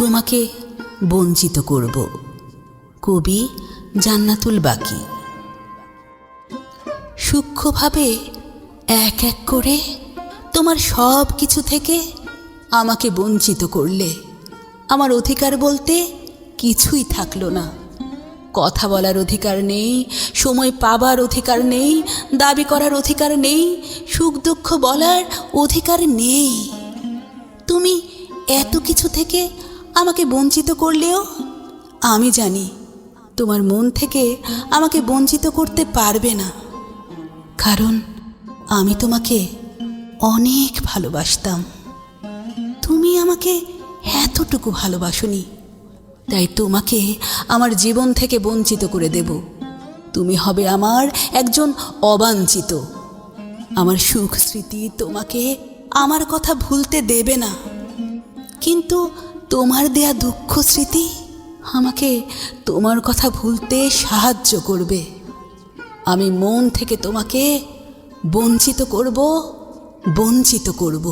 তোমাকে বঞ্চিত করব। কবি জান্নাতুল বাকি। সূক্ষ্মভাবে এক এক করে তোমার সব কিছু থেকে আমাকে বঞ্চিত করলে। আমার অধিকার বলতে কিছুই থাকলো না। কথা বলার অধিকার নেই, সময় পাবার অধিকার নেই, দাবি করার অধিকার নেই, সুখ দুঃখ বলার অধিকার নেই। তুমি এত কিছু থেকে আমাকে বঞ্চিত করলেও আমি জানি তোমার মন থেকে আমাকে বঞ্চিত করতে পারবে না, কারণ আমি তোমাকে অনেক ভালোবাসতাম। তুমি আমাকে এতটুকু ভালোবাসোনি, তাই তোমাকে আমার জীবন থেকে বঞ্চিত করে দেব। তুমি হবে আমার একজন অবাঞ্ছিত। আমার সুখ স্মৃতি তোমাকে আমার কথা ভুলতে দেবে না, কিন্তু তোমার দেয়া দুঃখ স্মৃতি আমাকে তোমার কথা ভুলতে সাহায্য করবে। আমি মন থেকে তোমাকে বঞ্চিত করব, বঞ্চিত করব।